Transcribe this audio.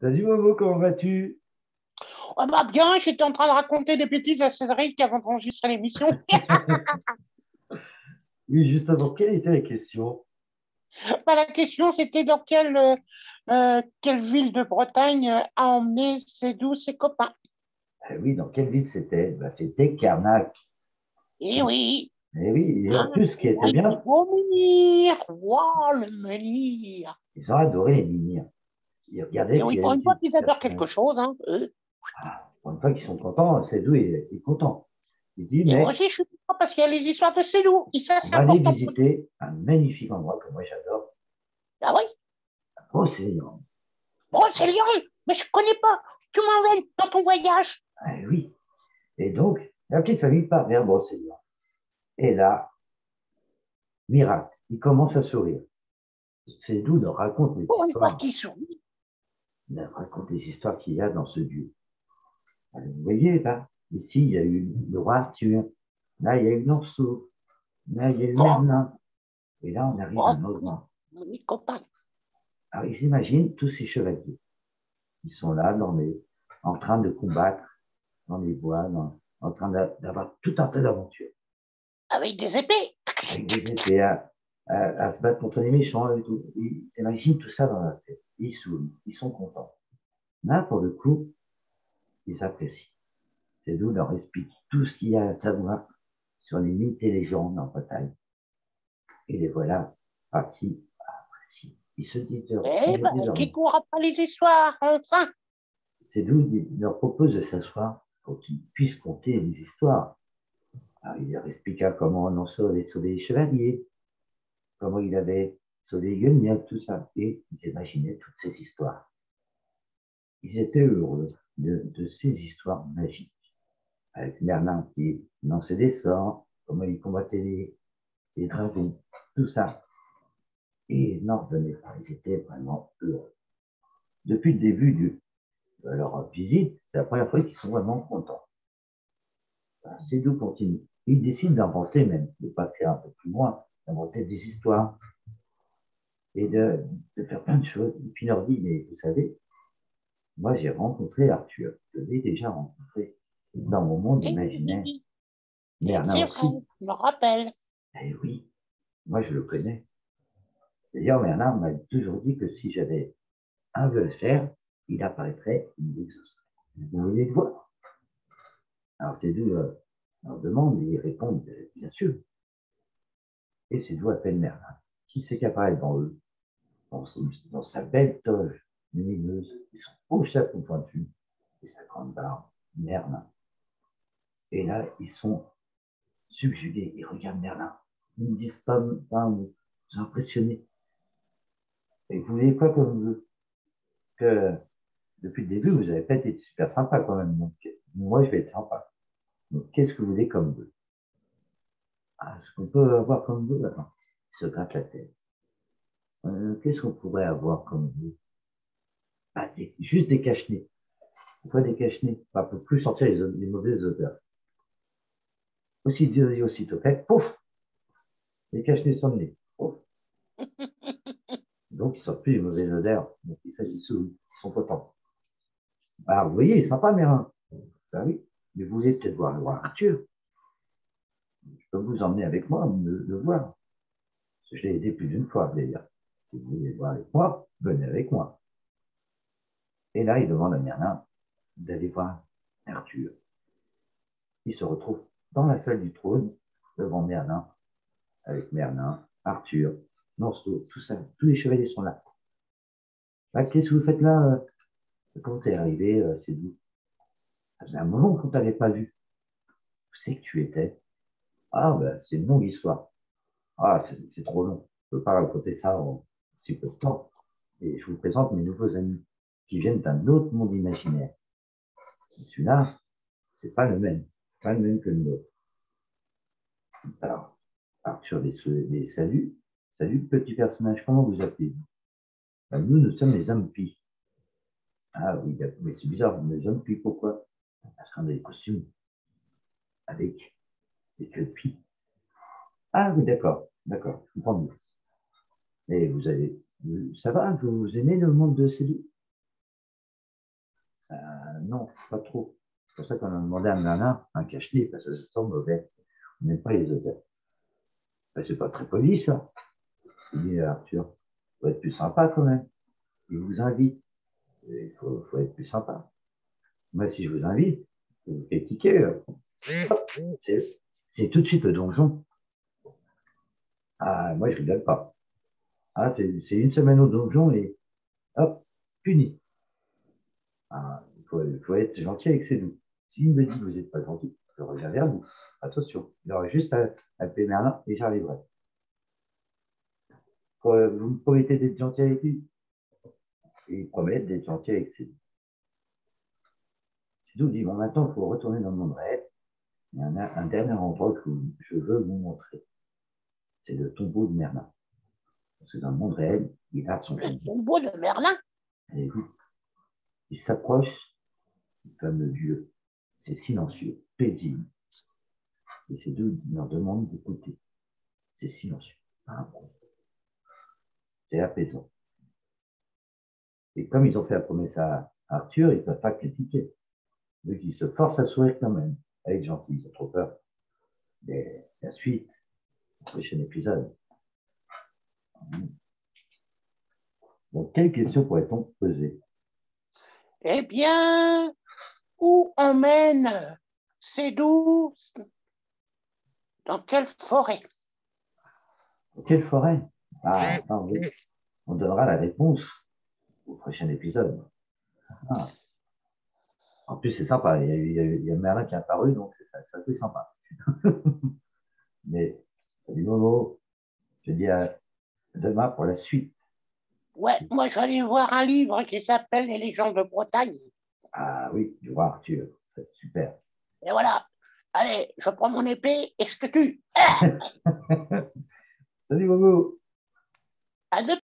Salut Momo, comment vas-tu? Ah bah bien, j'étais en train de raconter des bêtises à Cédric avant d'enregistrer l'émission. Oui, juste avant, quelle était la question? Bah, la question, c'était dans quelle ville de Bretagne a emmené ses copains. Ah oui, dans quelle ville c'était? C'était Carnac. Eh oui, Eh oui, et en hein, plus, ce qui était ouais, bien, au menhir, waouh, le menhir. ils ont adoré les minières. Ils regardaient Et s'il oui, y pour avait une fois des qu'ils adorent quelque personnages. chose, hein, eux. Ah, pour une fois qu'ils sont contents, c'est d'où il est content. Il dit, Et moi mais aussi, je suis content parce qu'il y a les histoires de Cédou. Et ça, on c'est va aller important pour nous. visiter un magnifique endroit que moi j'adore, Ah oui, Océan. bon, c'est Lyon, mais je connais pas. Tu m'emmènes dans ton voyage. Ah oui, et donc, la petite famille part vers Brocéliande. Et là, miracle, il commence à sourire. C'est d'où leur raconte les Pour une fois histoires, qu'ils sont. leur raconte les histoires qu'il y a dans ce lieu. Vous voyez, là, ici, il y a eu le roi Arthur. Là, il y a eu l'Orso. Là, il y a eu Oh, Merlin. Et là, on arrive à oh, un endroit. mes copains. Alors, ils imaginent tous ces chevaliers qui sont là, en train de combattre dans les bois, en train d'avoir tout un tas d'aventures. Avec des épées. Avec des épées à se battre contre les méchants et tout. Ils imaginent tout ça dans la tête. Ils sourient, ils sont contents. Là, pour le coup, ils apprécient. C'est d'où leur explique tout ce qu'il y a à savoir sur les mythes et légendes en Bretagne. Et les voilà partis à Précy. Ils se disent Eh ben, qui désormais, courra pas les histoires, enfin. c'est d'où il leur propose de s'asseoir pour qu'ils puissent compter les histoires. Alors, il leur expliqua comment Nonceau avait sauvé les chevaliers, comment il avait sauvé Guenièvre, tout ça. Et ils imaginaient toutes ces histoires. Ils étaient heureux de ces histoires magiques. Avec Merlin qui lançait des sorts, comment il combattait les dragons, tout ça. Et ils n'en revenaient pas. Ils étaient vraiment heureux. Depuis le début de leur visite, c'est la première fois qu'ils sont vraiment contents. C'est d'où continue. Ils décident d'inventer même, de ne pas faire un peu plus loin, d'inventer des histoires et de faire plein de choses. Et puis il leur dit, mais vous savez, moi j'ai rencontré Arthur, je l'ai déjà rencontré dans mon monde Eh imaginaire. oui, et Merlin c'est vrai, aussi. je me rappelle. Eh oui, moi je le connais. D'ailleurs, Merlin m'a toujours dit que si j'avais un vœu à faire, il apparaîtrait, il l'exaucerait. Vous voulez le voir? Alors c'est d'où leur demande et ils répondent, bien sûr. Et c'est d'où appelle Merlin. Qui c'est qui apparaît devant eux, dans sa belle toge lumineuse, et son beau chapeau pointu, et sa grande barbe, Merlin. Et là, ils sont subjugués, ils regardent Merlin. Ils ne disent pas un mot, ils sont impressionnés. Et vous voulez quoi comme vœu? Que depuis le début, vous avez pas été super sympa quand même. Donc, moi, je vais être sympa. Donc, qu'est-ce que vous voulez comme vœu? Ah, ce qu'on peut avoir comme vœu, attends, il se gratte la tête. Qu'est-ce qu'on pourrait avoir comme vœu? Ah, juste des cache-nez. Pourquoi des cache-nez? Pas pour plus sortir les mauvaises odeurs. Aussi dit et aussitôt fait, pouf, les cache-nez sont nez. Pouf. Donc, ils ne sortent plus les mauvaises odeurs. Donc, ils sont contents. Alors, vous voyez, il est sympa, Mérin. Ben oui, mais vous voulez peut-être voir le roi Arthur. Je peux vous emmener avec moi, le voir. Je l'ai aidé plus d'une fois, d'ailleurs. Si vous voulez voir avec moi, venez avec moi. Et là, il demande à Merlin d'aller voir Arthur. Il se retrouve dans la salle du trône, devant Merlin, avec Merlin, Arthur, Lancelot, tout ça, tous les chevaliers sont là. Ah, qu'est-ce que vous faites là? Quand t'es arrivé, c'est vous. Ça faisait un moment qu'on t'avait pas vu. Où c'est que tu étais? Ah, ben, c'est une longue histoire. Ah, c'est trop long. Je ne peux pas raconter ça en si peu de temps. Et je vous présente mes nouveaux amis qui viennent d'un autre monde imaginaire. Celui-là, c'est pas le même. Pas le même que le nôtre. Alors, Arthur les salue. Salut, petit personnage, comment vous appelez? Ben, nous sommes les Impies. Ah oui, mais c'est bizarre, les Impies, pourquoi? Parce qu'on a des costumes avec des queues de pies. Ah oui, d'accord, je comprends mieux. Et ça va, vous aimez le monde de Céline? non, pas trop. C'est pour ça qu'on a demandé à Merlin un cache-nez, parce que ça sent mauvais. On n'aime pas les odeurs. Ben, c'est pas très poli, ça. Il dit Arthur, il faut être plus sympa quand même. Il vous invite. Il faut être plus sympa. Moi, si je vous invite, vous critiquez. C'est tout de suite le donjon. Ah, moi, je rigole pas. Ah, c'est une semaine au donjon et hop, puni. Ah, faut être gentil avec ses loups. S'il me dit que vous n'êtes pas gentil, je reviens vers vous. Attention, il aura juste à appeler Merlin et j'arriverai. Vous me promettez d'être gentil avec lui et il promet d'être gentil avec ses loups. Sidou dit bon, maintenant, il faut retourner dans le monde réel. Il y a un dernier endroit que je veux vous montrer. C'est le tombeau de Merlin. Parce que dans le monde réel, il garde son tombeau. Le tombeau de Merlin? Et oui, il s'approche du fameux lieu. C'est silencieux, paisible. Et ces deux leur demandent d'écouter. C'est silencieux. C'est apaisant. Et comme ils ont fait la promesse à Arthur, ils ne peuvent pas critiquer. Donc ils se forcent à sourire quand même, à être gentils, ils ont trop peur. Mais la suite, le prochain épisode. Donc, quelle question pourrait-on poser? Eh bien, où emmène Sédou? Dans quelle forêt? Quelle forêt? Ah, attends, oui. On donnera la réponse au prochain épisode. Ah. En plus, c'est sympa. Il y a Merlin qui est apparu, donc c'est assez sympa. Mais, salut Momo. Je te dis à demain pour la suite. Ouais, moi j'allais voir un livre qui s'appelle Les légendes de Bretagne. Ah oui, du roi Arthur. C'est super. Et voilà. Allez, je prends mon épée et je te tue. Salut Momo. À